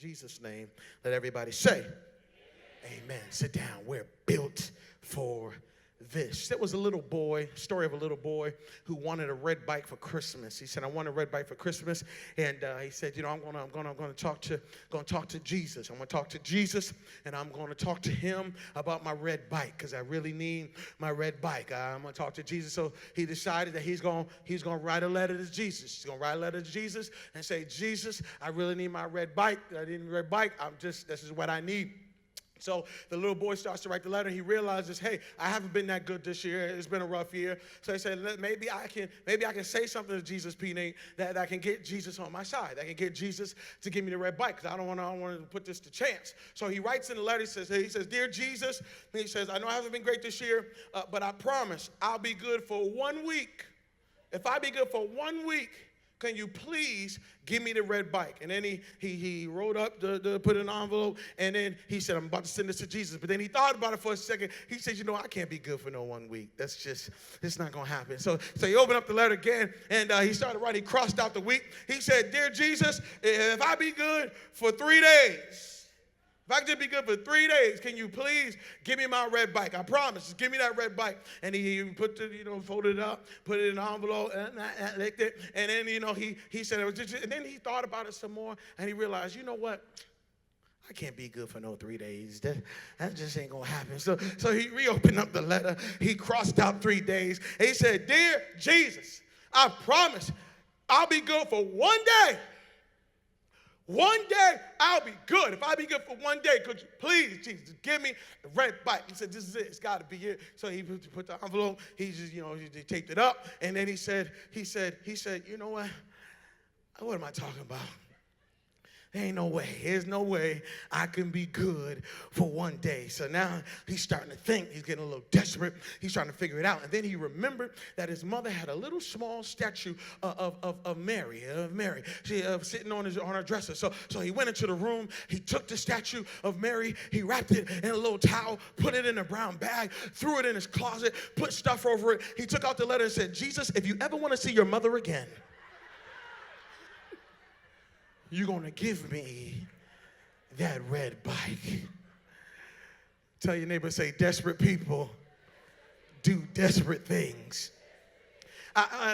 Jesus' name, let everybody say, amen. Sit down. We're built for this. There was a little boy, story of a little boy who wanted a red bike for Christmas. He said, I want a red bike for Christmas. And he said, I'm gonna talk to Jesus. I'm gonna talk to Jesus, and I'm gonna talk to him about my red bike, because I really need my red bike. I'm gonna talk to Jesus. So he decided that he's gonna write a letter to Jesus. He's gonna write a letter to Jesus and say, Jesus, I really need my red bike. I need a red bike. This is what I need. So the little boy starts to write the letter. He realizes, hey, I haven't been that good this year. It's been a rough year. So he said, maybe I can say something to Jesus, P. that I can get Jesus on my side. I can get Jesus to give me the red bike, because I don't want to put this to chance. So he writes in the letter. He says, dear Jesus, he says, I know I haven't been great this year, but I promise I'll be good for 1 week. If I be good for 1 week, can you please give me the red bike? And then he wrote up, put in an envelope, and then he said, I'm about to send this to Jesus. But then he thought about it for a second. He said, I can't be good for no 1 week. It's not going to happen. So he opened up the letter again, and he started writing. He crossed out the week. He said, dear Jesus, if I be good for 3 days, if I could just be good for 3 days, can you please give me my red bike? I promise, just give me that red bike. And he put folded it up, put it in an envelope, and then, he said, and then he thought about it some more, and he realized, you know what? I can't be good for no 3 days. That just ain't going to happen. So he reopened up the letter. He crossed out 3 days. And he said, dear Jesus, I promise I'll be good for 1 day. 1 day, I'll be good. If I be good for 1 day, could you please, Jesus, give me the red bike? He said, this is it. It's got to be it. So he put the envelope. He just, he taped it up. And then he said, you know what? What am I talking about? There ain't no way. There's no way I can be good for 1 day. So now he's starting to think. He's getting a little desperate. He's trying to figure it out. And then he remembered that his mother had a little small statue of Mary. She sitting on her dresser. So he went into the room. He took the statue of Mary. He wrapped it in a little towel, put it in a brown bag, threw it in his closet, put stuff over it. He took out the letter and said, Jesus, if you ever want to see your mother again, you're going to give me that red bike. Tell your neighbor, say, desperate people do desperate things.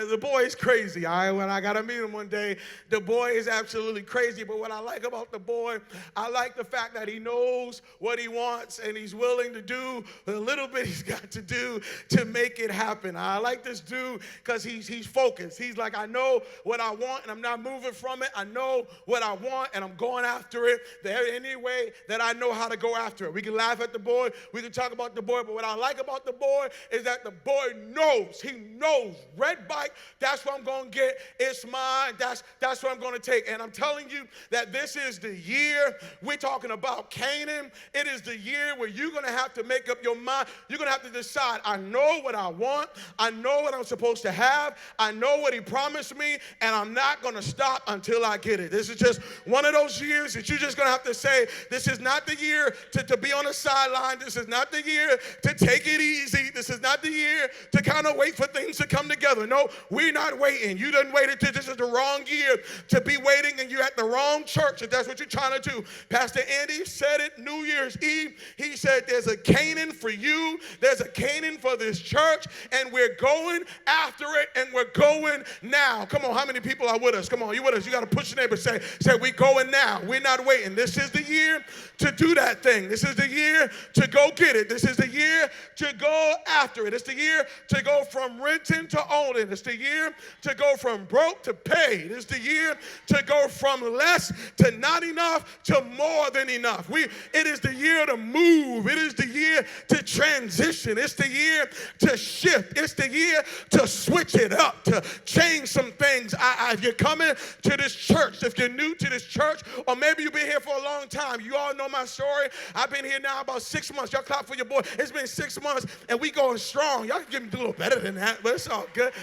The boy is crazy. When I got to meet him one day, the boy is absolutely crazy. But what I like about the boy, I like the fact that he knows what he wants, and he's willing to do the little bit he's got to do to make it happen. I like this dude because he's focused. He's like, I know what I want, and I'm not moving from it. I know what I want, and I'm going after it. There any way that I know how to go after it. We can laugh at the boy. We can talk about the boy. But what I like about the boy is that the boy knows. He knows. Red bike, that's what I'm going to get. It's mine. That's what I'm going to take. And I'm telling you that this is the year. We're talking about Canaan. It is the year where you're going to have to make up your mind. You're going to have to decide, I know what I want. I know what I'm supposed to have. I know what he promised me, and I'm not going to stop until I get it. This is just one of those years that you're just going to have to say, this is not the year to be on the sideline. This is not the year to take it easy. This is not the year to kind of wait for things to come together. No, we're not waiting. You didn't wait until this is the wrong year to be waiting, and you're at the wrong church if that's what you're trying to do. Pastor Andy said it New Year's Eve. He said there's a Canaan for you. There's a Canaan for this church, and we're going after it, and we're going now. Come on, how many people are with us? Come on, you with us? You got to push your neighbor. Say we're going now. We're not waiting. This is the year to do that thing. This is the year to go get it. This is the year to go after it. It's the year to go from renting to owning. It's the year to go from broke to paid. It's the year to go from less to not enough to more than enough. It is the year to move. It is the year to transition. It's the year to shift. It's the year to switch it up, to change some things. If you're coming to this church, if you're new to this church, or maybe you've been here for a long time, you all know my story. I've been here now about 6 months. Y'all clap for your boy. It's been 6 months, and we going strong. Y'all can give me a little better than that, but it's all good.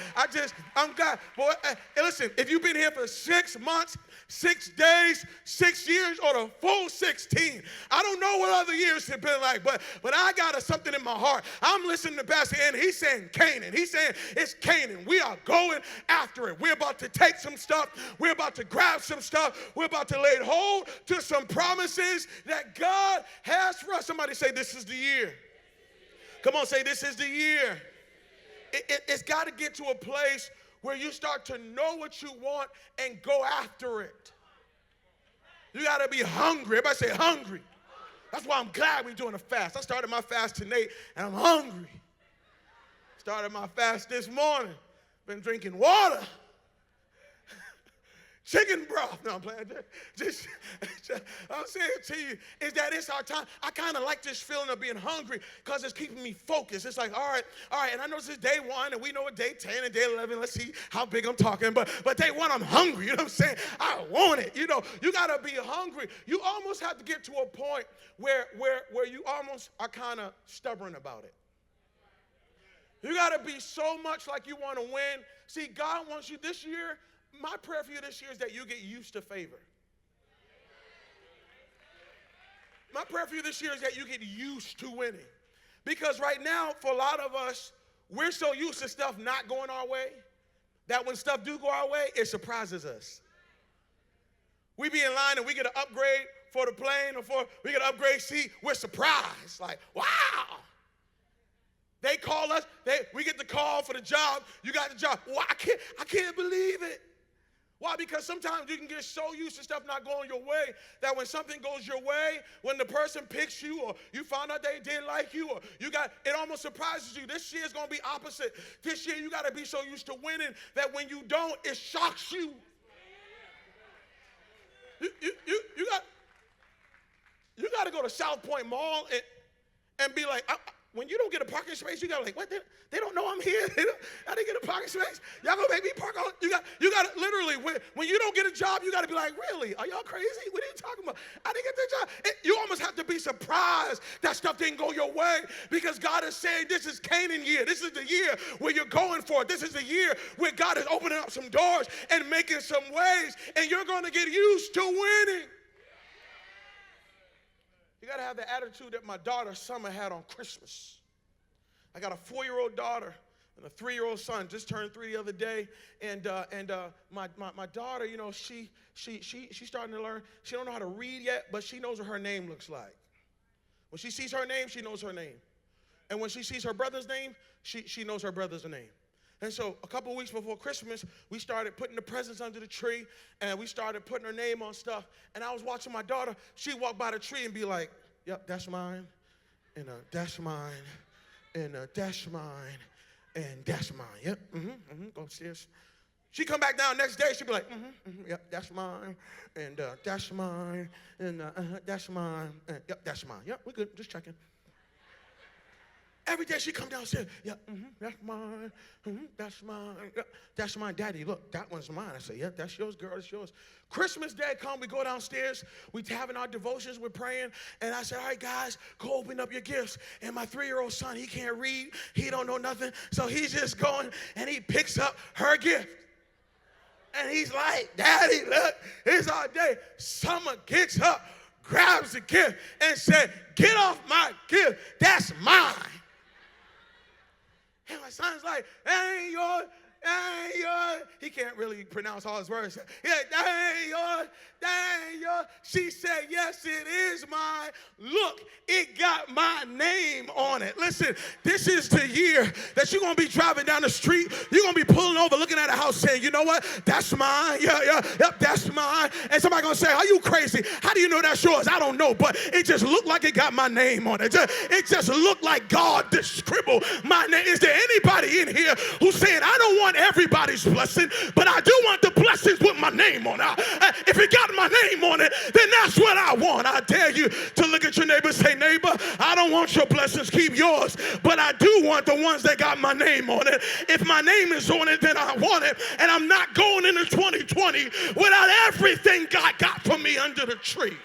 I'm God. Boy, listen, if you've been here for 6 months, 6 days, 6 years, or the full 16. I don't know what other years have been like, but I got something in my heart. I'm listening to Pastor Andy. He's saying Canaan. He's saying it's Canaan. We are going after it. We're about to take some stuff. We're about to grab some stuff. We're about to lay hold to some promises that God has for us. Somebody say, this is the year. Come on, say, this is the year. It's got to get to a place where you start to know what you want and go after it. You got to be hungry. Everybody say hungry. That's why I'm glad we're doing a fast. I started my fast tonight, and I'm hungry. Started my fast this morning. Been drinking water. Chicken broth. No, I'm playing. I'm saying to you is that it's our time. I kind of like this feeling of being hungry because it's keeping me focused. It's like, all right. And I know this is day 1, and we know what day 10 and day 11. Let's see how big I'm talking. But day 1, I'm hungry. You know what I'm saying? I want it. You know, you got to be hungry. You almost have to get to a point where you almost are kind of stubborn about it. You got to be so much like you want to win. See, God wants you this year. My prayer for you this year is that you get used to favor. My prayer for you this year is that you get used to winning. Because right now, for a lot of us, we're so used to stuff not going our way that when stuff do go our way, it surprises us. We be in line and we get an upgrade for the plane or we get an upgrade seat, we're surprised. Like, wow. They call us, we get the call for the job, you got the job. Wow, I can't believe it. Why? Because sometimes you can get so used to stuff not going your way that when something goes your way, when the person picks you or you found out they didn't like you or it almost surprises you. This year is going to be opposite. This year you got to be so used to winning that when you don't, it shocks you. You got to go to South Point Mall and be like, when you don't get a parking space, you got to like, what? They don't know I'm here. I didn't get a parking space. Y'all gonna make me park on? You got to literally, when you don't get a job, you got to be like, really? Are y'all crazy? What are you talking about? I didn't get the job. You almost have to be surprised that stuff didn't go your way because God is saying this is Canaan year. This is the year where you're going for it. This is the year where God is opening up some doors and making some ways, and you're going to get used to winning. You got to have the attitude that my daughter Summer had on Christmas. I got a 4-year-old daughter and a 3-year-old son. Just turned 3 the other day, and my daughter, you know, she's starting to learn. She don't know how to read yet, but she knows what her name looks like. When she sees her name, she knows her name, and when she sees her brother's name, she knows her brother's name. And so a couple of weeks before Christmas, we started putting the presents under the tree, and we started putting her name on stuff. And I was watching my daughter. She'd walk by the tree and be like, yep, that's mine, and that's mine, and that's mine, and that's mine. Yep, go upstairs. She'd come back down next day. She'd be like, yep, that's mine, and that's mine, and that's mine, and yep, that's mine. Yep, we're good, just checking. Every day she come downstairs, yeah, that's mine, that's mine, that's mine. Daddy, look, that one's mine. I say, yeah, that's yours, girl, that's yours. Christmas Day come, we go downstairs, we having our devotions, we're praying, and I said, all right, guys, go open up your gifts. And my 3-year-old son, he can't read, he don't know nothing, so he's just going, and he picks up her gift. And he's like, Daddy, look, it's our day. Summer gets up, grabs the gift, and said, get off my gift, that's mine. And my son's like, that ain't yours, that ain't yours. He can't really pronounce all his words. Yeah, that ain't yours, that ain't yours. She said, yes, it is mine. Look, it got my name on it. Listen, this is the year that you're going to be driving down the street. You're going to be pulling over, looking at a house saying, you know what? That's mine. Yep, that's mine. And somebody going to say, are you crazy? How do you know that's yours? I don't know, but it just looked like it got my name on it. It just looked like God did scribble my name. Is there anybody in here who's saying, I don't want everybody's blessing, but I do want the blessings with my name on it? If it got my name on it, then that's what I want. I dare you to look at your neighbor and say, neighbor, I don't want your blessings, keep yours, but I do want the ones that got my name on it. If my name is on it, then I want it, and I'm not going into 2020 without everything God got for me under the tree.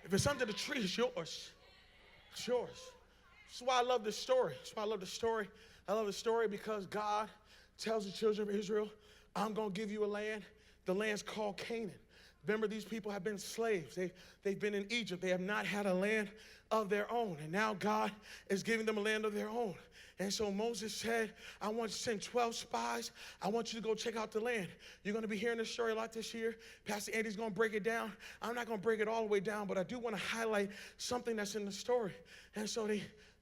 If it's under the tree, it's yours. It's yours. That's why I love this story. That's why I love the story. I love the story because God tells the children of Israel, I'm going to give you a land. The land's called Canaan. Remember, these people have been slaves. They've been in Egypt. They have not had a land of their own. And now God is giving them a land of their own. And so Moses said, I want you to send 12 spies. I want you to go check out the land. You're going to be hearing this story a lot this year. Pastor Andy's going to break it down. I'm not going to break it all the way down, but I do want to highlight something that's in the story. And so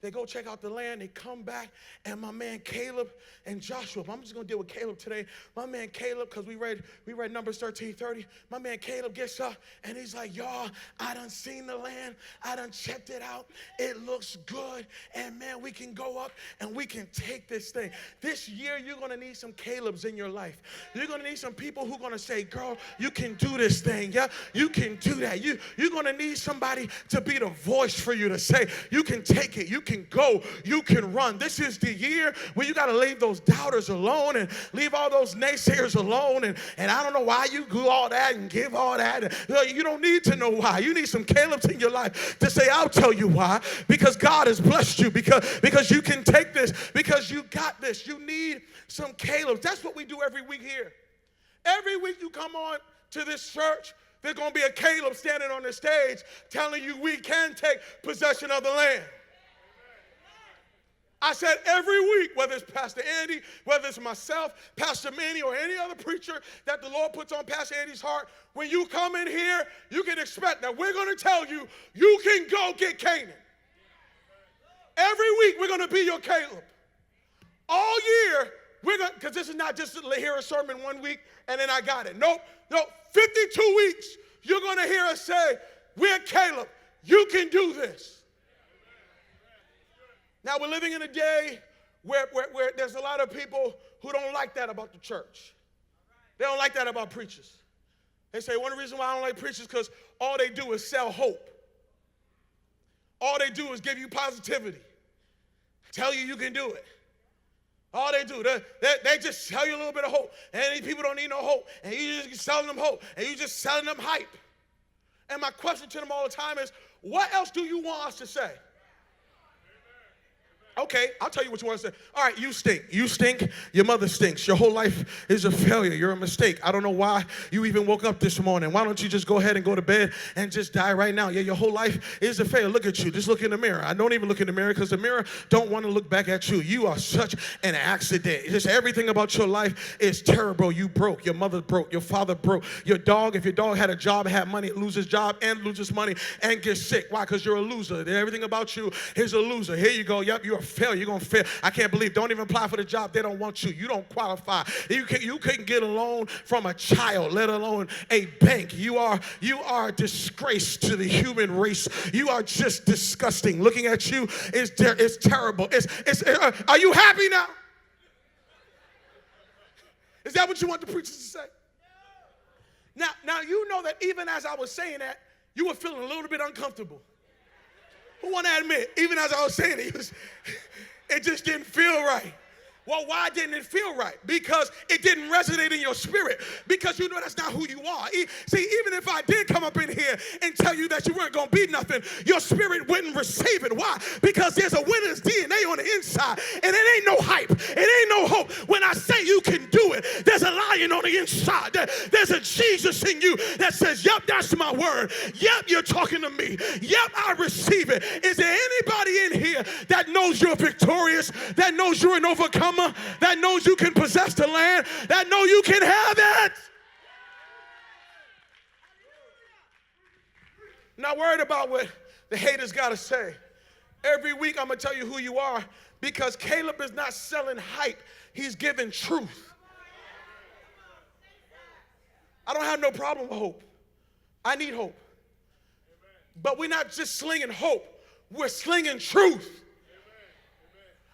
they go check out the land. They come back, and my man Caleb and Joshua, I'm just going to deal with Caleb today. My man Caleb, because we read Numbers 13:30. My man Caleb gets up, and he's like, y'all, I done seen the land. I done checked it out. It looks good. And, man, we can go up, and we can take this thing. This year, you're going to need some Calebs in your life. You're going to need some people who are going to say, girl, you can do this thing. Yeah, you can do that. You're going to need somebody to be the voice for you to say, you can take it. You can go, you can run. This is the year where you got to leave those doubters alone and leave all those naysayers alone. And I don't know why you do all that and give all that. You don't need to know why. You need some Caleb's in your life to say, I'll tell you why. Because God has blessed you. Because you can take this. Because you got this. You need some Caleb's. That's what we do every week here. Every week you come on to this church, there's going to be a Caleb standing on the stage telling you we can take possession of the land. I said every week, whether it's Pastor Andy, whether it's myself, Pastor Manny, or any other preacher that the Lord puts on Pastor Andy's heart, when you come in here, you can expect that we're going to tell you, you can go get Canaan. Every week, we're going to be your Caleb. All year, because this is not just to hear a sermon one week and then I got it. Nope, 52 weeks, you're going to hear us say, we're Caleb. You can do this. Now, we're living in a day where there's a lot of people who don't like that about the church. They don't like that about preachers. They say, one reason why I don't like preachers is because all they do is sell hope. All they do is give you positivity, tell you can do it. All they do, they just sell you a little bit of hope. And these people don't need no hope. And you just selling them hope. And you just selling them hype. And my question to them all the time is, what else do you want us to say? Okay, I'll tell you what you want to say. All right, you stink. You stink. Your mother stinks. Your whole life is a failure. You're a mistake. I don't know why you even woke up this morning. Why don't you just go ahead and go to bed and just die right now? Yeah, your whole life is a failure. Look at you. Just look in the mirror. I don't even look in the mirror because the mirror don't want to look back at you. You are such an accident. Just everything about your life is terrible. You broke. Your mother broke. Your father broke. Your dog, if your dog had a job, had money, lose his job and loses money and get sick. Why? Because you're a loser. Everything about you is a loser. Here you go. Yep, you're a failure. You're going to fail. I can't believe. Don't even apply for the job. They don't want you. You don't qualify. You couldn't get a loan from a child, let alone a bank. You are a disgrace to the human race. You are just disgusting. Looking at you is terrible. Are you happy now? Is that what you want the preachers to say? Now you know that even as I was saying that, you were feeling a little bit uncomfortable. Who want to admit, even as I was saying it, it just didn't feel right. Well, why didn't it feel right? Because it didn't resonate in your spirit. Because you know that's not who you are. See, even if I did come up in here and tell you that you weren't going to be nothing, your spirit wouldn't receive it. Why? Because there's a winner's DNA on the inside, and it ain't no hype. It ain't no hope. When I say you can do it, there's a lion on the inside. There's a Jesus in you that says, yep, that's my word. Yep, you're talking to me. Yep, I receive it. Is there anybody in here that knows you're victorious, that knows you're an overcomer, that knows you can possess the land, that know you can have it? Not worried about what the haters got to say. Every week I'm going to tell you who you are, because Caleb is not selling hype. He's giving truth. I don't have no problem with hope. I need hope. But we're not just slinging hope. We're slinging truth.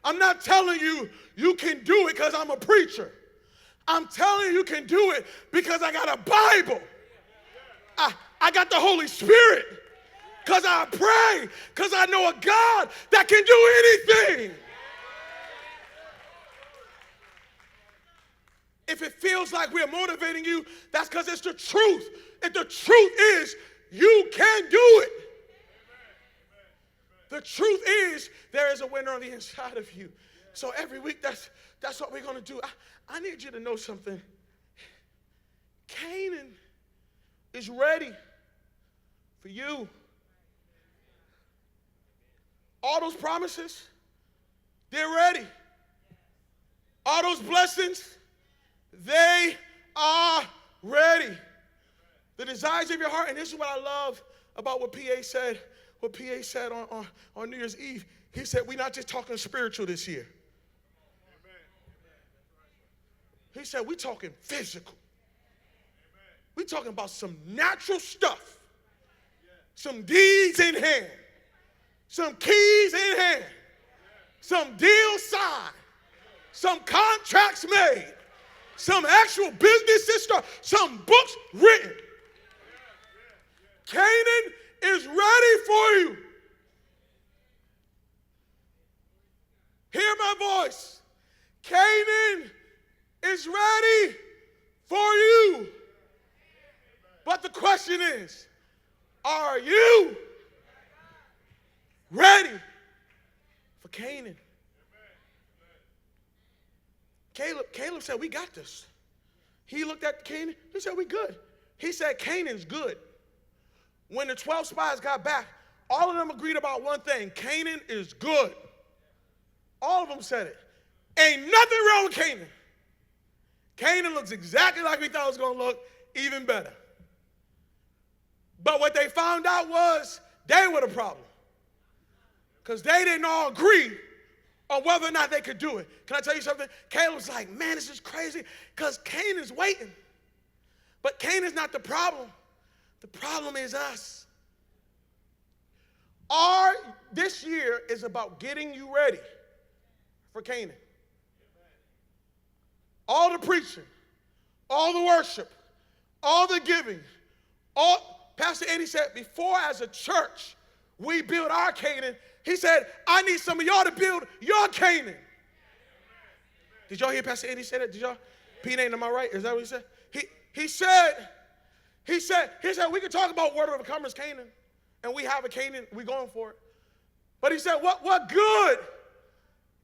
I'm not telling you you can do it because I'm a preacher. I'm telling you can do it because I got a Bible. I got the Holy Spirit because I pray, because I know a God that can do anything. If it feels like we're motivating you, that's because it's the truth. If the truth is you can do it. The truth is there is a winner on the inside of you. So every week, that's what we're going to do. I need you to know something. Canaan is ready for you. All those promises, they're ready. All those blessings, they are ready. The desires of your heart, and this is what I love about what PA said on New Year's Eve. He said, we're not just talking spiritual this year. He said, we're talking physical. We're talking about some natural stuff. Some deeds in hand. Some keys in hand. Some deals signed. Some contracts made. Some actual businesses started. Some books written. Canaan is ready for you. Hear my voice. Canaan is ready for you. But the question is, are you ready for Canaan? Caleb said, we got this. He looked at Canaan. He said, we good. He said, Canaan's good. When the 12 spies got back, all of them agreed about one thing. Canaan is good. All of them said it. Ain't nothing wrong with Canaan. Canaan looks exactly like we thought it was going to look, even better. But what they found out was they were the problem. Because they didn't all agree on whether or not they could do it. Can I tell you something? Caleb was like, man, this is crazy because Canaan's waiting. But Canaan's not the problem. The problem is us. This year is about getting you ready for Canaan. All the preaching, all the worship, all the giving, Pastor Eddie said, before as a church, we build our Canaan. He said, I need some of y'all to build your Canaan. Did y'all hear Pastor Eddie say that? Did y'all? Pete, am I right? Is that what he said? He said, we can talk about Word of Overcomers Canaan, and we have a Canaan, we're going for it. But he said, what good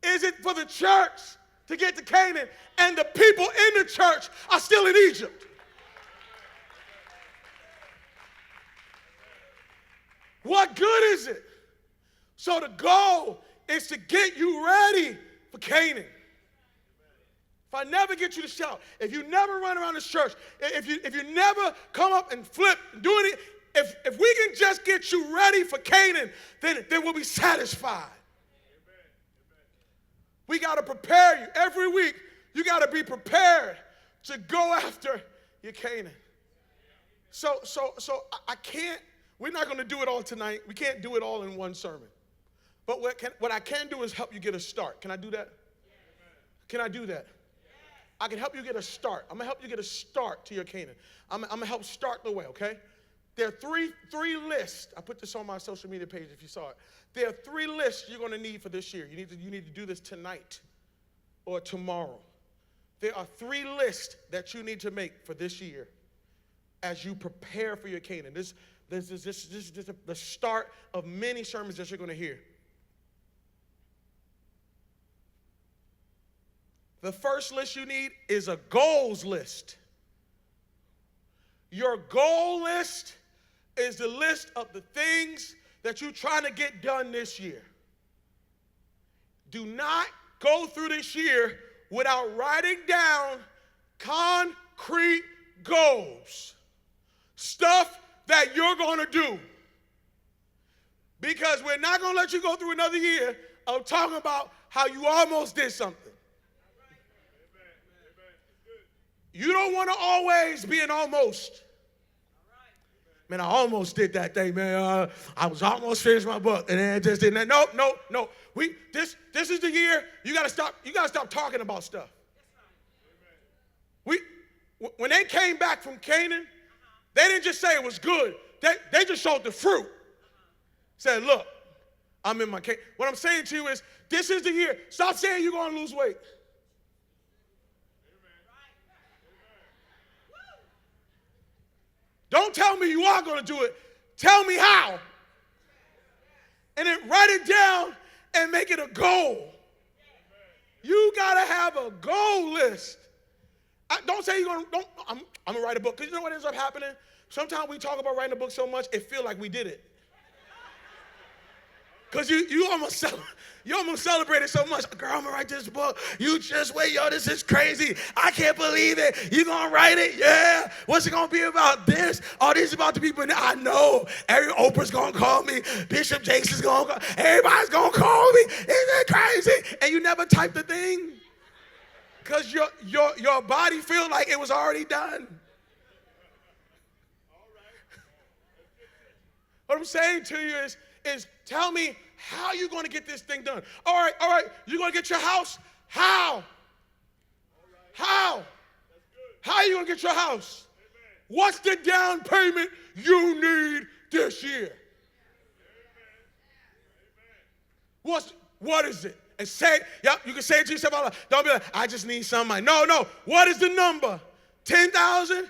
is it for the church to get to Canaan, and the people in the church are still in Egypt? What good is it? So the goal is to get you ready for Canaan. If I never get you to shout, if you never run around this church, if you never come up and flip and do it, if we can just get you ready for Canaan, then we'll be satisfied. We got to prepare you. Every week, you got to be prepared to go after your Canaan. So I can't, we're not going to do it all tonight. We can't do it all in one sermon. But what I can do is help you get a start. Can I do that? Can I do that? I can help you get a start. I'm going to help you get a start to your Canaan. I'm going to help start the way, okay? There are three lists. I put this on my social media page if you saw it. There are 3 lists you're going to need for this year. You need to do this tonight or tomorrow. There are 3 lists that you need to make for this year as you prepare for your Canaan. This is the start of many sermons that you're going to hear. The first list you need is a goals list. Your goal list is the list of the things that you're trying to get done this year. Do not go through this year without writing down concrete goals. Stuff that you're going to do. Because we're not going to let you go through another year of talking about how you almost did something. You don't want to always be an almost. Man, I almost did that thing, man. I was almost finished my book, and then it just didn't. No. This is the year you got to stop. You got to stop talking about stuff. When they came back from Canaan, they didn't just say it was good. They just showed the fruit. Said, look, I'm in my Canaan. What I'm saying to you is, this is the year. Stop saying you're going to lose weight. Don't tell me you are going to do it. Tell me how. And then write it down and make it a goal. You got to have a goal list. Don't say you're going to, I'm going to write a book. Because you know what ends up happening? Sometimes we talk about writing a book so much, it feels like we did it. Because you almost celebrated so much. Girl, I'm going to write this book. You just wait, yo, this is crazy. I can't believe it. You going to write it? Yeah. What's it going to be about this? Oh, this is about the people. I know. Oprah's going to call me. Bishop Jason's going to call. Everybody's going to call me. Isn't it crazy? And you never type the thing. Because your body feels like it was already done. What I'm saying to you is tell me how you're going to get this thing done. All right, you're going to get your house? How? How? How are you going to get your house? What's the down payment you need this year? What is it? And say, yep, you can say it to yourself out loud. Don't be like, I just need some money. No. What is the number? 10,000?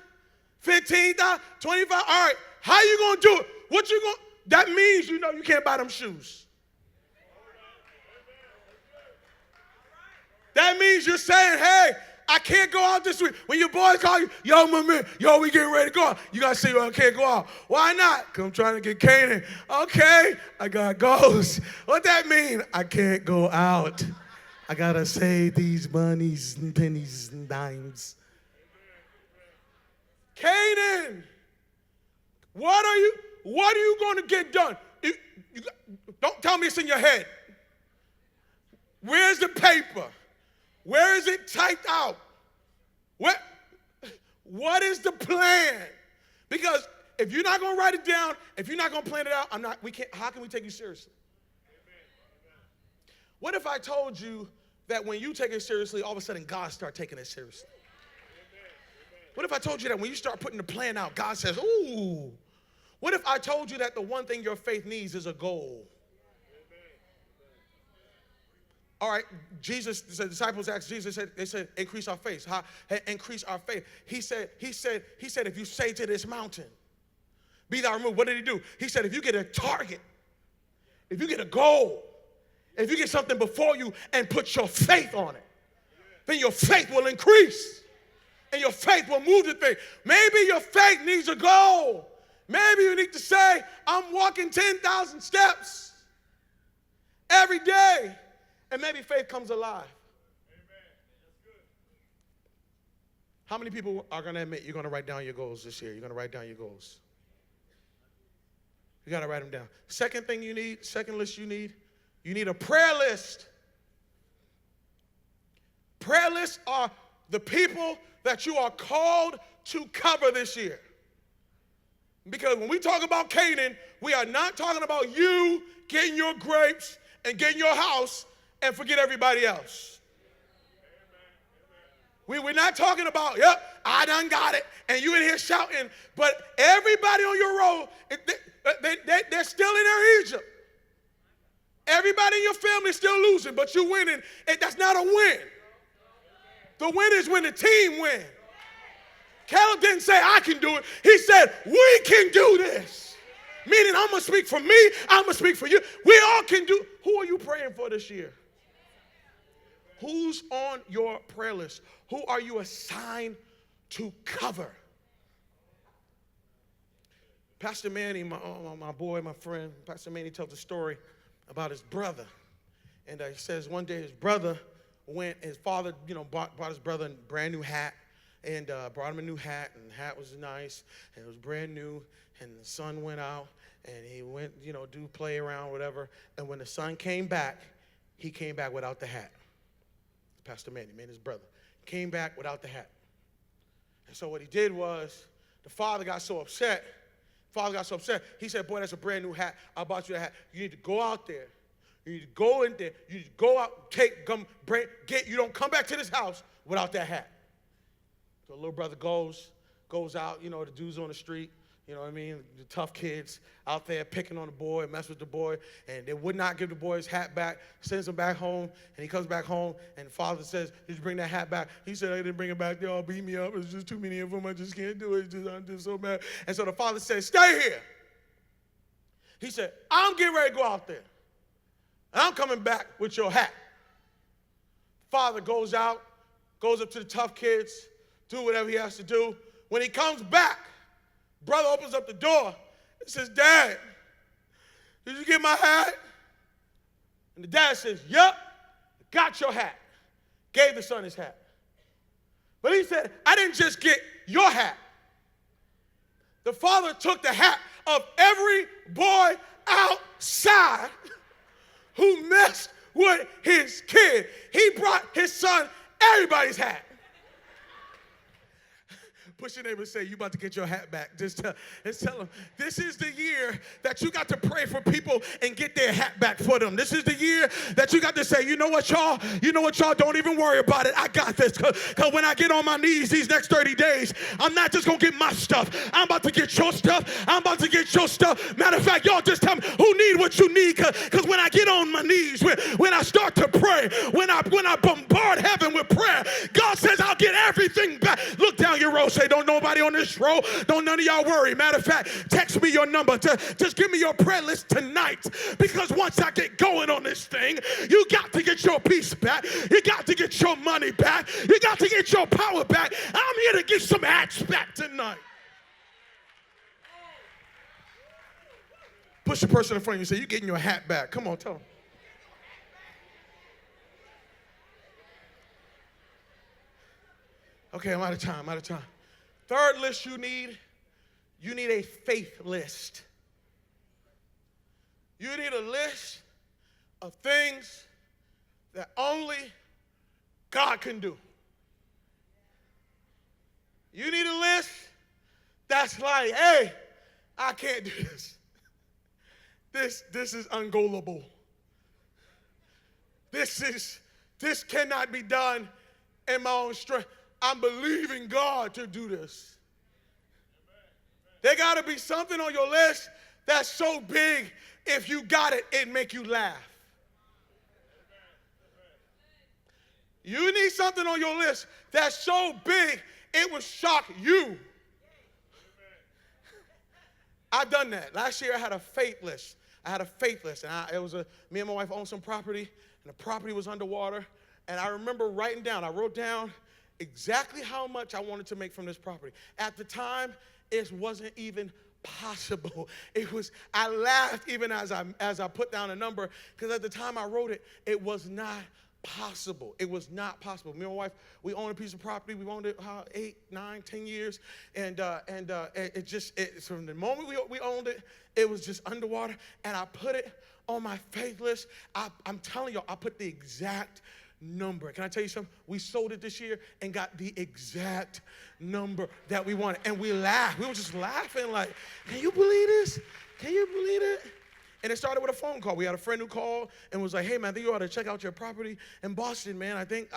15,000? 25? All right, how you going to do it? What you going? That means you can't buy them shoes. That means you're saying, hey, I can't go out this week. When your boys call you, yo, my man, we getting ready to go out. You got to say, I can't go out. Why not? Because I'm trying to get Canaan. Okay, I got goals. What that mean? I can't go out. I got to save these monies and pennies and dimes. Canaan, what are you going to get done? Don't tell me it's in your head. Where's the paper? Where is it typed out? What is the plan? Because if you're not going to write it down, if you're not going to plan it out, how can we take you seriously? What if I told you that when you take it seriously, all of a sudden God starts taking it seriously? What if I told you that when you start putting the plan out, God says, ooh. What if I told you that the one thing your faith needs is a goal? All right, the disciples asked Jesus, they said, increase our faith. How? Increase our faith. He said, if you say to this mountain, be thou removed, what did he do? He said, if you get a target, if you get a goal, if you get something before you and put your faith on it, then your faith will increase. And your faith will move the thing. Maybe your faith needs a goal. Maybe you need to say, I'm walking 10,000 steps every day. And maybe faith comes alive. Amen. That's good. How many people are going to admit you're going to write down your goals this year? You're going to write down your goals. You got to write them down. Second list you need a prayer list. Prayer lists are the people that you are called to cover this year. Because when we talk about Canaan, we are not talking about you getting your grapes and getting your house and forget everybody else. We're not talking about, yep, I done got it, and you in here shouting, but everybody on your road, they're still in their Egypt. Everybody in your family is still losing, but you're winning. That's not a win. The win is when the team wins. Caleb didn't say, I can do it. He said, we can do this. Meaning, I'm going to speak for me. I'm going to speak for you. We all can do. Who are you praying for this year? Who's on your prayer list? Who are you assigned to cover? Pastor Manny, my boy, my friend, Pastor Manny tells a story about his brother. And he says one day his brother his father, bought his brother a brand new hat. And brought him a new hat, and the hat was nice, and it was brand new, and the sun went out, and he went, do play around, whatever, and when the sun came back, he came back without the hat. Pastor Manny, his brother, came back without the hat. And so what he did was, the father got so upset, he said, boy, that's a brand new hat, I bought you a hat, you need to go out there, you need to go in there, you need to go out, you don't come back to this house without that hat. So the little brother goes out, the dudes on the street, the tough kids out there picking on the boy, mess with the boy, and they would not give the boy his hat back, sends him back home, and he comes back home, and the father says, did you bring that hat back? He said, I didn't bring it back. They all beat me up. It's just too many of them. I just can't do it. I'm just so mad. And so the father said, stay here. He said, I'm getting ready to go out there, and I'm coming back with your hat. Father goes out, goes up to the tough kids, do whatever he has to do. When he comes back, brother opens up the door and says, Dad, did you get my hat? And the dad says, yep, got your hat. Gave the son his hat. But he said, I didn't just get your hat. The father took the hat of every boy outside who messed with his kid. He brought his son everybody's hat. Push your neighbor and say, you about to get your hat back. Just tell them, this is the year that you got to pray for people and get their hat back for them. This is the year that you got to say, you know what, y'all? Don't even worry about it. I got this. Because when I get on my knees these next 30 days, I'm not just going to get my stuff. I'm about to get your stuff. I'm about to get your stuff. Matter of fact, y'all just tell me who need what you need. Because when I get on my knees, when I start to pray, when I bombard heaven with prayer, God says, I'll get everything back. Look down your row, say, don't nobody on this row, don't none of y'all worry. Matter of fact, text me your number. Just give me your prayer list tonight, because once I get going on this thing, you got to get your peace back. You got to get your money back. You got to get your power back. I'm here to get some hats back tonight. Push the person in front of you and say, you're getting your hat back. Come on, tell them. Okay, I'm out of time. Third list you need a faith list. You need a list of things that only God can do. You need a list that's like, hey, I can't do this. This is ungoalable. This cannot be done in my own strength. I'm believing God to do this. There got to be something on your list that's so big, if you got it, it'd make you laugh. You need something on your list that's so big, it would shock you. I've done that. Last year I had a faith list. And me and my wife owned some property, and the property was underwater. And I remember I wrote down exactly how much I wanted to make from this property. At the time, it wasn't even possible. I laughed even as I put down a number, because at the time I wrote it, it was not possible. It was not possible. Me and my wife, we owned a piece of property. We owned it 8, 9, 10 years, and from the moment we owned it, it was just underwater. And I put it on my faith list. I'm telling you, I put the exact number. Can I tell you something? We sold it this year and got the exact number that we wanted. And we laughed. We were just laughing like, can you believe this? Can you believe it? And it started with a phone call. We had a friend who called and was like, hey, man, I think you ought to check out your property in Boston, man. I think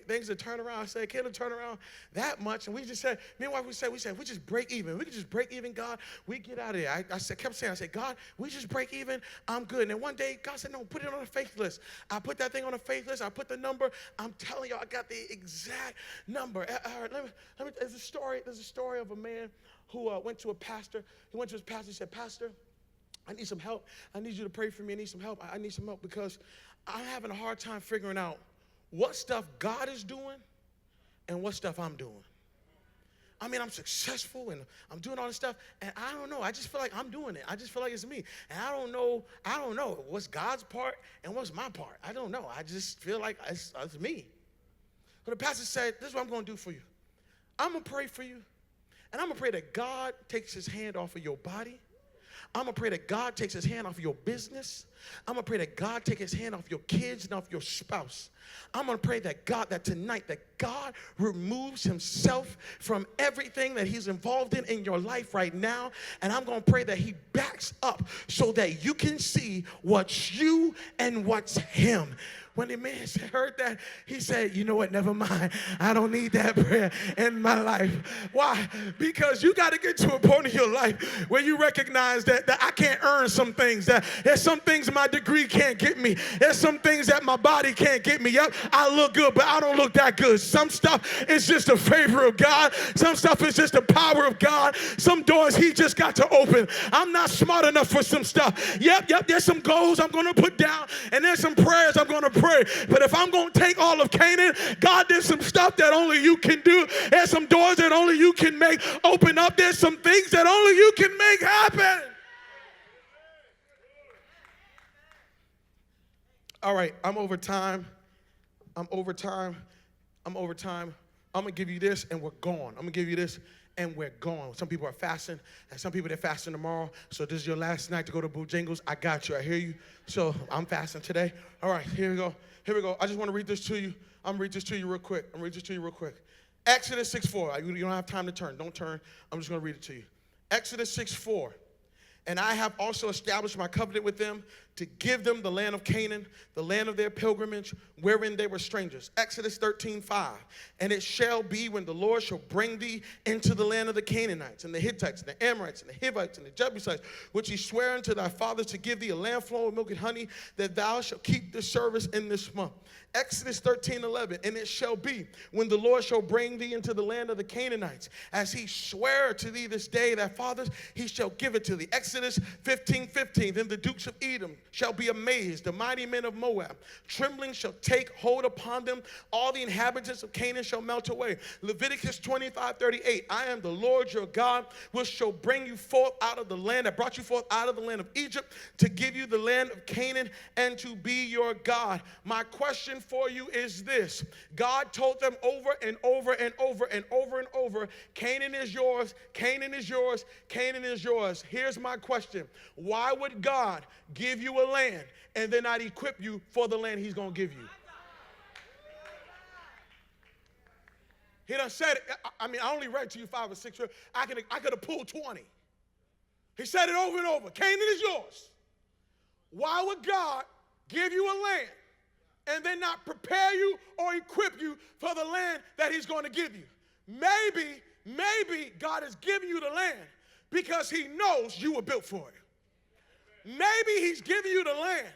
things will turn around. I said, can it turn around that much? And we just said, me and my wife, we said, we just break even. We could just break even, God. We get out of there. I kept saying, God, we just break even. I'm good. And then one day, God said, no, put it on a faith list. I put that thing on a faith list. I put the number. I'm telling you, I got the exact number. All right, let me. There's a story of a man who went to a pastor. He went to his pastor. He said, Pastor, I need some help. I need you to pray for me. I need some help. I need some help because I'm having a hard time figuring out what stuff God is doing and what stuff I'm doing. I mean, I'm successful and I'm doing all this stuff, and I don't know. I just feel like I'm doing it. I just feel like it's me. And I don't know what's God's part and what's my part. I don't know. I just feel like it's me. But the pastor said, this is what I'm going to do for you. I'm going to pray for you, and I'm going to pray that God takes his hand off of your body. I'm going to pray that God takes his hand off of your business. I'm going to pray that God takes his hand off your kids and off your spouse. I'm going to pray that tonight, that God removes himself from everything that he's involved in your life right now. And I'm going to pray that he backs up so that you can see what's you and what's him. When the man heard that, he said, you know what, never mind. I don't need that prayer in my life. Why? Because you got to get to a point in your life where you recognize that I can't earn some things. That there's some things my degree can't get me. There's some things that my body can't get me. Yep, I look good, but I don't look that good. Some stuff is just the favor of God. Some stuff is just the power of God. Some doors he just got to open. I'm not smart enough for some stuff. Yep, there's some goals I'm going to put down, and there's some prayers I'm going to pray. But if I'm going to take all of Canaan, God, there's some stuff that only you can do. There's some doors that only you can make open up. There's some things that only you can make happen. All right, I'm over time. I'm going to give you this and we're gone. I'm going to give you this and we're gone. Some people are fasting, and some people, they're fasting tomorrow. So this is your last night to go to Bojangles. I got you. I hear you. So I'm fasting today. All right, here we go. I just want to read this to you. I'm going to read this to you real quick. Exodus 6:4. You don't have time to turn. Don't turn. I'm just going to read it to you. Exodus 6:4. And I have also established my covenant with them to give them the land of Canaan, the land of their pilgrimage, wherein they were strangers. Exodus 13:5. And it shall be when the Lord shall bring thee into the land of the Canaanites, and the Hittites, and the Amorites, and the Hivites, and the Jebusites, which he sware unto thy fathers to give thee a land flowing with milk and honey, that thou shalt keep this service in this month. Exodus 13:11. And it shall be when the Lord shall bring thee into the land of the Canaanites, as he sware to thee this day thy fathers, he shall give it to thee. Exodus 15:15. Then the dukes of Edom shall be amazed, the mighty men of Moab. Trembling shall take hold upon them. All the inhabitants of Canaan shall melt away. Leviticus 25:38. I am the Lord your God, which shall bring you forth out of the land, that brought you forth out of the land of Egypt, to give you the land of Canaan, and to be your God. My question for you is this. God told them over and over and over and over and over, Canaan is yours, Canaan is yours, Canaan is yours. Here's my question. Why would God give you a land and then not equip you for the land he's going to give you? He done said it. I only read to you 5 or 6. I could have pulled 20. He said it over and over. Canaan is yours. Why would God give you a land and then not prepare you or equip you for the land that he's going to give you? Maybe God is giving you the land because he knows you were built for it. Maybe he's giving you the land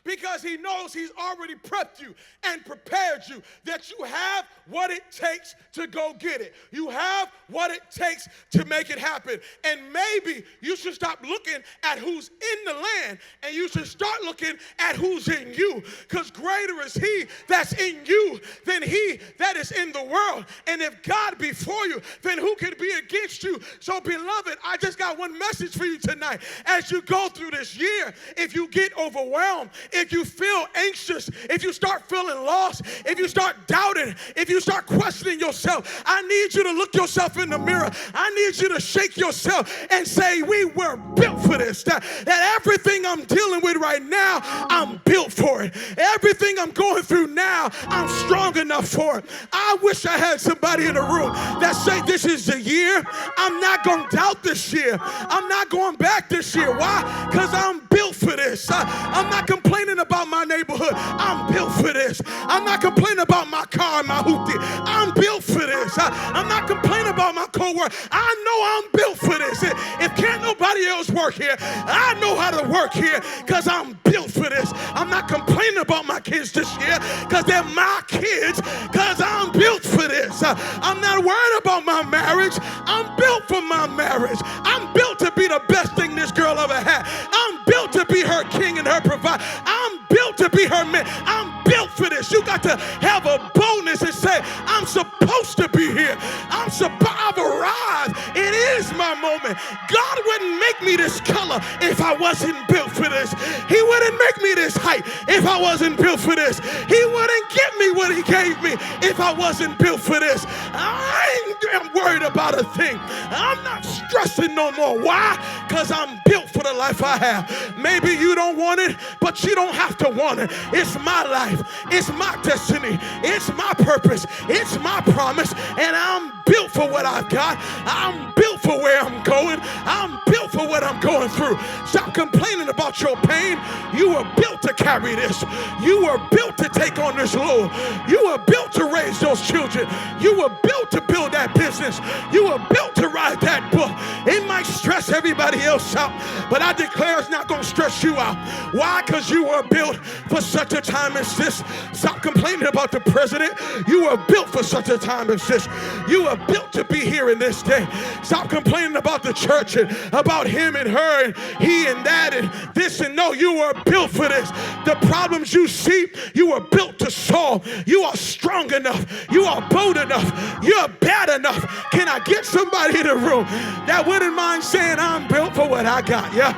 because he knows he's already prepped you and prepared you, that you have what it takes to go get it. You have what it takes to make it happen. And maybe you should stop looking at who's in the land and you should start looking at who's in you, because greater is he that's in you than he that is in the world. And if God be for you, then who can be against you? So beloved, I just got one message for you tonight. As you go through this year, if you get overwhelmed, if you feel anxious, if you start feeling lost, if you start doubting, if you start questioning yourself, I need you to look yourself in the mirror. I need you to shake yourself and say, we were built for this. That everything I'm dealing with right now, I'm built for it. Everything I'm going through now, I'm strong enough for it. I wish I had somebody in the room that say, this is the year. I'm not going to doubt this year. I'm not going back this year. Why? Because I'm built for this. I'm not complaining about my neighborhood. I'm built for this. I'm not complaining about my car and my hoopty. I'm built for this. I'm not complaining about my coworker. I know I'm built for this. If can't nobody else work here, I know how to work here because I'm built for this. I'm not complaining about my kids this year because they're my kids, because I'm built for this. I'm not worried about my marriage. I'm built for my marriage. I'm built to be the best thing this girl ever had. I'm built to be her king and her provider. I'm built to be her man. I'm built for this. You got to have a boldness and say, I'm supposed to be here. I've arrived. It is my moment. God wouldn't make me this color if I wasn't built for this. He wouldn't make me this height if I wasn't built for this. He wouldn't give me what he gave me if I wasn't built for this. I ain't worried about a thing. I'm not stressing no more. Why? Because I'm built for the life I have. Maybe you don't want it, but you don't have to want it. It's my life. It's my destiny. It's my purpose. It's my promise. And I'm built for what I've got. I'm built for where I'm going. I'm built for what I'm going through. Stop complaining about your pain. You were built to carry this. You were built to take on this load. You were built to raise those children. You were built to build that business. You were built to write that book. It might stress everybody else out, but I declare it's not going to stress you out. Why? Because you were built for such a time as this. Stop complaining about the president. You were built for such a time as this. You were built to be here in this day. Stop complaining about the church and about him and her and he and that and this and no. You were built for this. The problems you see, you were built to solve. You are strong enough. You are bold enough. You're bad enough. Can I get somebody in the room that wouldn't mind saying, I'm built for what I got? Yeah,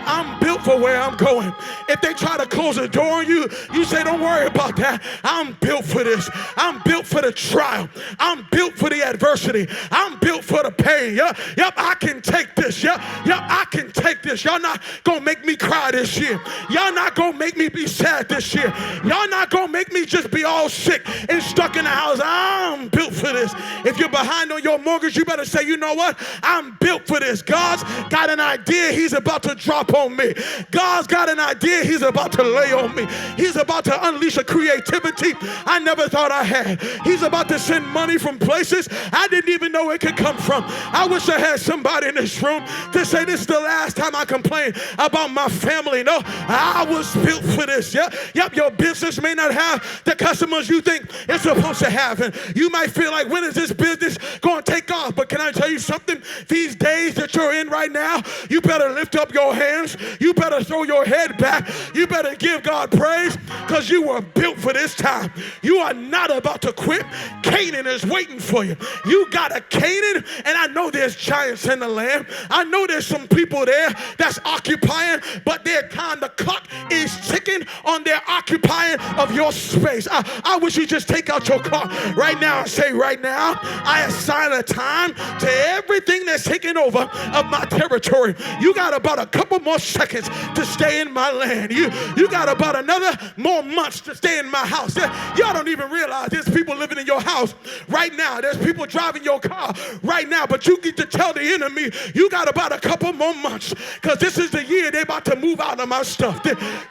I'm built for where I'm going. If they try to close a door on you, you say, don't worry about that. I'm built for this. I'm built for the trial. I'm built for the adversity. I'm built for the pain. Yep, I can take this. Yep, I can take this. Y'all not gonna make me cry this year. Y'all not gonna make me be sad this year. Y'all not gonna make me just be all sick and stuck in the house. I'm built for this. If you're behind on your mortgage, you better say, you know what? I'm built for this. God's got an idea he's about to drop on me. God's got an idea he's about to lay on me. He's about to unleash a creativity I never thought I had. He's about to send money from places I didn't even know it could come from. I wish I had somebody in this room to say, this is the last time I complain about my family. No, I was built for this. Yep, your business may not have the customers you think it's supposed to have. And you might feel like, when is this business going to take off? But can I tell you something? These days that you're in right now, you better lift up your hands. You better throw your head back. You better give God praise, because you were built for this time. You are not about to quit. Canaan is waiting for you. You got a Canaan, and I know there's giants in the land. I know there's some people there that's occupying, but their time, the clock is ticking on their occupying of your space. I wish you just take out your clock right now and say, right now, I assign a time to everything that's taking over of my territory. You got about a couple more seconds to stay in my land. You got about another more months to stay in my house. Y'all don't even realize there's people living in your house right now. There's people driving your car right now, but you get to tell the enemy, you got about a couple more months, because this is the year they about to move out of my stuff.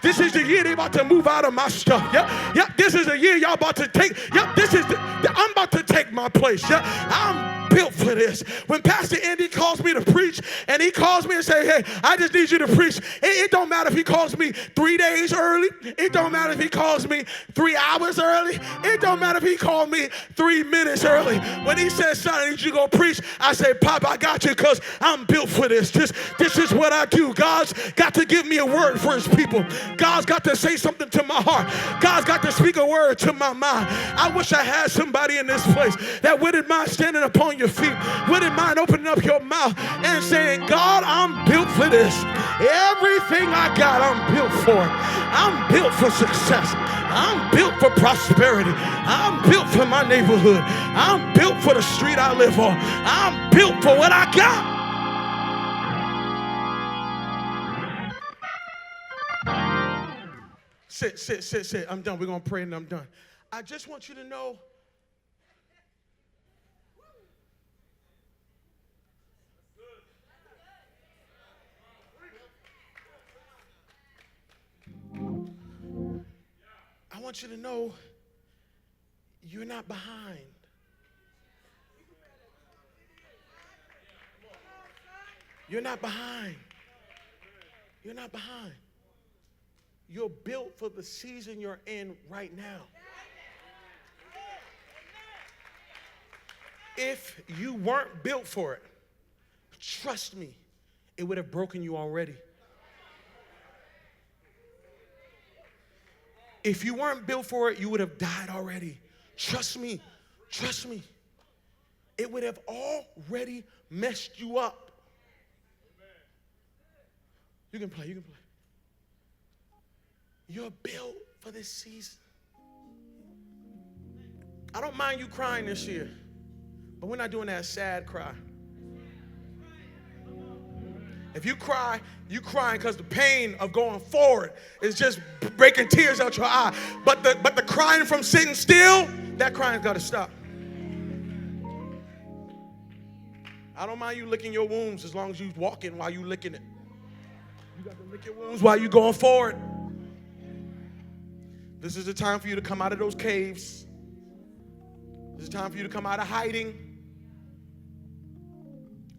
This is the year they about to move out of my stuff. Yep, this is the year y'all about to take. Yep, I'm about to take my place. Yeah, I'm built for this. When Pastor Andy calls me to preach, and he calls me and say, hey, I just need you to preach. It don't matter if he calls me 3 days early. It don't matter if he calls me 3 hours early. It don't matter if he called me 3 minutes early. When he says, son, I need you to go preach, I say, Pop, I got you, because I'm built for this. This is what I do. God's got to give me a word for his people. God's got to say something to my heart. God's got to speak a word to my mind. I wish I had somebody in this place that wouldn't mind standing upon your feet, wouldn't mind opening up your mouth and saying, God, I'm built for this. Everything I got, I'm built for. I'm built for success. I'm built for prosperity. I'm built for my neighborhood. I'm built for the street I live on. I'm built for what I got. Sit. I'm done. We're going to pray and I'm done. I just want you to know, I want you to know you're not behind. You're not behind. You're not behind. You're built for the season you're in right now. If you weren't built for it, trust me, it would have broken you already. If you weren't built for it, you would have died already. Trust me. Trust me. It would have already messed you up. You can play. You're built for this season. I don't mind you crying this year, but we're not doing that sad cry. If you cry, you crying because the pain of going forward is just breaking tears out your eye. But the crying from sitting still, that crying's got to stop. I don't mind you licking your wounds as long as you're walking while you licking it. You got to lick your wounds while you're going forward. This is the time for you to come out of those caves. This is the time for you to come out of hiding.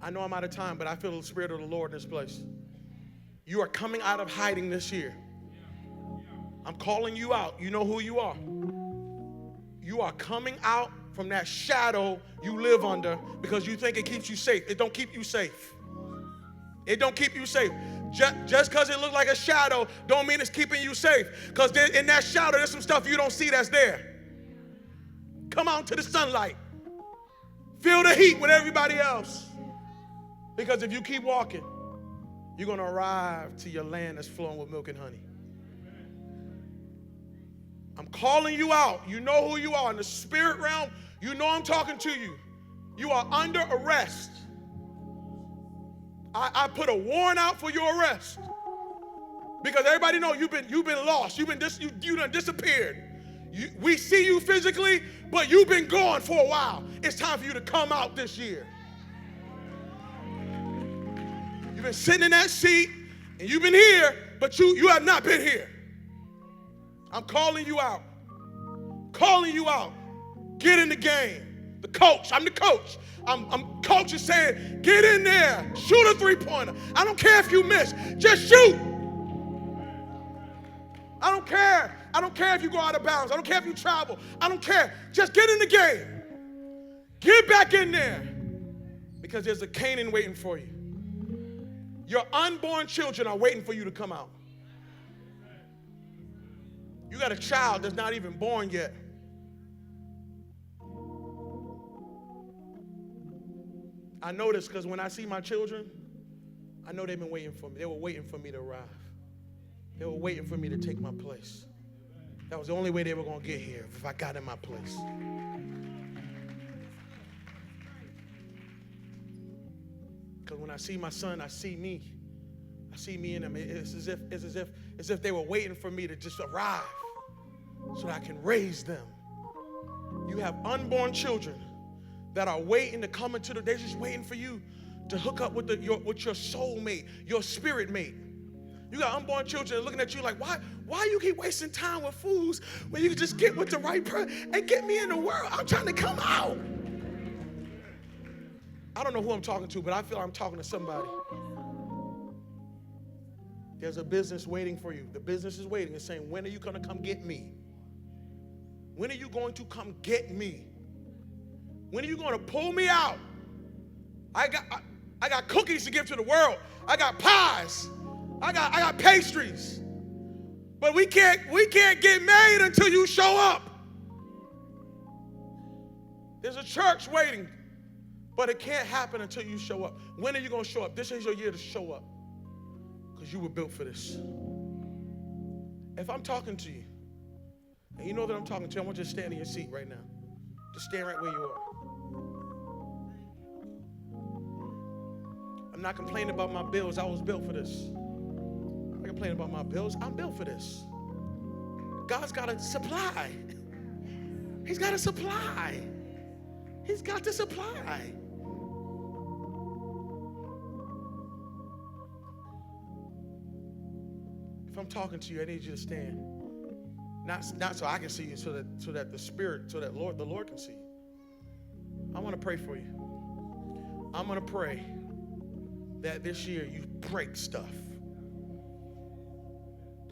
I know I'm out of time, but I feel the Spirit of the Lord in this place. You are coming out of hiding this year. I'm calling you out. You know who you are. You are coming out from that shadow you live under because you think it keeps you safe. It don't keep you safe. It don't keep you safe. Just because it looks like a shadow don't mean it's keeping you safe. Because in that shadow, there's some stuff you don't see that's there. Come out to the sunlight. Feel the heat with everybody else. Because if you keep walking, you're going to arrive to your land that's flowing with milk and honey. I'm calling you out. You know who you are. In the spirit realm, you know I'm talking to you. You are under arrest. I put a warrant out for your arrest. Because everybody know you've been lost. You done disappeared. We see you physically, but you've been gone for a while. It's time for you to come out this year. You've been sitting in that seat, and you've been here, but you have not been here. I'm calling you out. Calling you out. Get in the game. The coach, I'm the coach. Coach is saying, get in there. Shoot a three-pointer. I don't care if you miss. Just shoot. I don't care. I don't care if you go out of bounds. I don't care if you travel. I don't care. Just get in the game. Get back in there. Because there's a Canaan waiting for you. Your unborn children are waiting for you to come out. You got a child that's not even born yet. I know this because when I see my children, I know they've been waiting for me. They were waiting for me to arrive. They were waiting for me to take my place. That was the only way they were going to get here, if I got in my place. Because when I see my son, I see me. I see me in him. It's as if they were waiting for me to just arrive so that I can raise them. You have unborn children that are waiting to come into they're just waiting for you to hook up with your soulmate, your spirit mate. You got unborn children looking at you like, why you keep wasting time with fools when you can just get with the right person and get me in the world? I'm trying to come out. I don't know who I'm talking to, but I feel I'm talking to somebody. There's a business waiting for you. The business is waiting. It's saying, when are you going to come get me? When are you going to come get me? When are you going to pull me out? I got cookies to give to the world. I got pies. I got pastries. But we can't get made until you show up. There's a church waiting, but it can't happen until you show up. When are you going to show up? This is your year to show up because you were built for this. If I'm talking to you, and you know that I'm talking to you, I want you to stand in your seat right now. Just stand right where you are. I'm not complaining about my bills. I was built for this. I'm not complaining about my bills. I'm built for this. God's got to supply. He's got to supply. He's got to supply. If I'm talking to you, I need you to stand. Not so I can see you, so that the Spirit, so that the Lord can see you. I want to pray for you. I'm going to pray that this year you break stuff.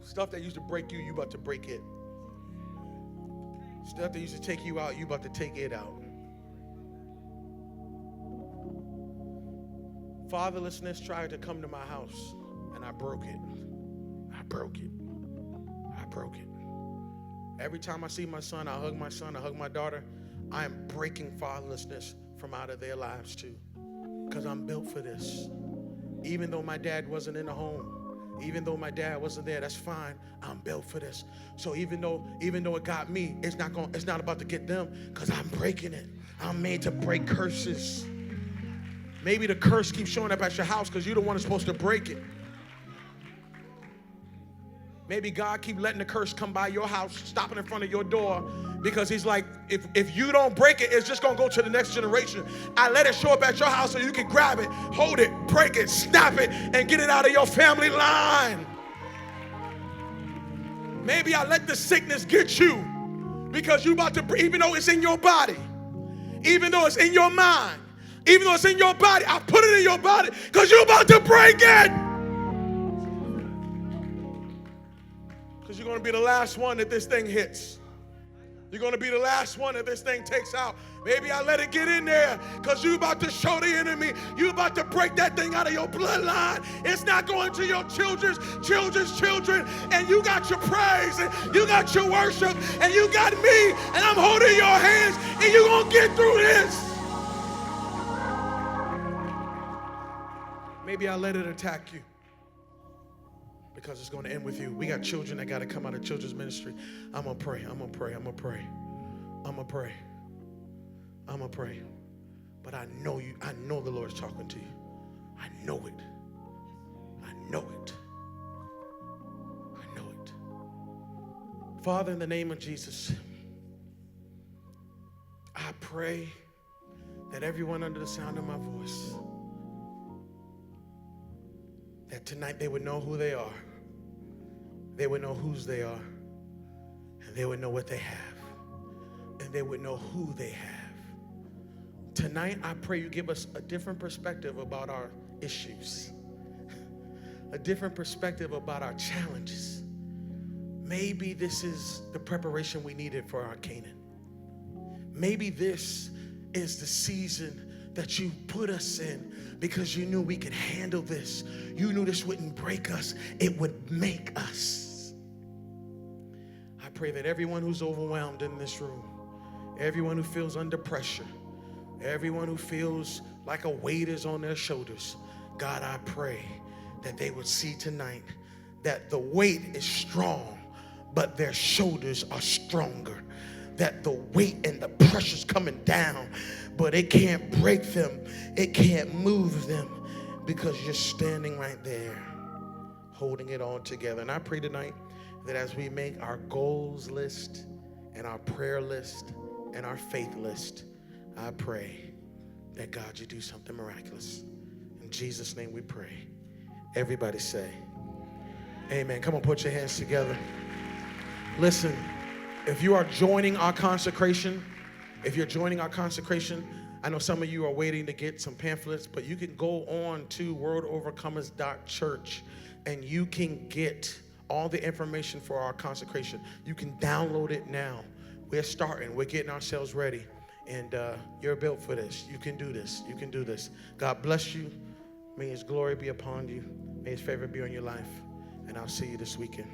Stuff that used to break you about to break it. Stuff that used to take you out, you about to take it out. Fatherlessness tried to come to my house, and I broke it. I broke it. I broke it. Every time I see my son, I hug my daughter. I am breaking fatherlessness from out of their lives too, because I'm built for this. Even though my dad wasn't in the home, even though my dad wasn't there, that's fine. I'm built for this. So even though it got me, it's not about to get them, because I'm breaking it. I'm made to break curses. Maybe the curse keeps showing up at your house because you're the one that's supposed to break it. Maybe God keep letting the curse come by your house, stopping in front of your door, because he's like, if you don't break it, it's just going to go to the next generation. I let it show up at your house so you can grab it, hold it, break it, snap it, and get it out of your family line. Maybe I let the sickness get you because you about to, even though it's in your body, even though it's in your mind, even though it's in your body, I put it in your body because you're about to break it. Because you're going to be the last one that this thing hits. You're going to be the last one that this thing takes out. Maybe I let it get in there because you about to show the enemy. You about to break that thing out of your bloodline. It's not going to your children's children. And you got your praise and you got your worship and you got me and I'm holding your hands and you're going to get through this. Maybe I let it attack you because it's going to end with you. We got children that got to come out of children's ministry. I'm going to pray. But I know you. I know the Lord's talking to you. I know it. Father, in the name of Jesus, I pray that everyone under the sound of my voice, that tonight they would know who they are. They would know whose they are. And they would know what they have. And they would know who they have. Tonight, I pray you give us a different perspective about our issues. A different perspective about our challenges. Maybe this is the preparation we needed for our Canaan. Maybe this is the season that you put us in because you knew we could handle this. You knew this wouldn't break us. It would make us. I pray that everyone who's overwhelmed in this room, everyone who feels under pressure, everyone who feels like a weight is on their shoulders, God, I pray that they would see tonight that the weight is strong, but their shoulders are stronger. That the weight and the pressure's coming down, but it can't break them. It can't move them because you're standing right there holding it all together. And I pray tonight that as we make our goals list and our prayer list and our faith list, I pray that God, you do something miraculous. In Jesus' name we pray. Everybody say, amen. Come on, put your hands together. Listen, if you are joining our consecration, I know some of you are waiting to get some pamphlets, but you can go on to worldovercomers.church and you can get all the information for our consecration. You can download it now. We're starting. We're getting ourselves ready. And you're built for this. You can do this. You can do this. God bless you. May his glory be upon you. May his favor be on your life. And I'll see you this weekend.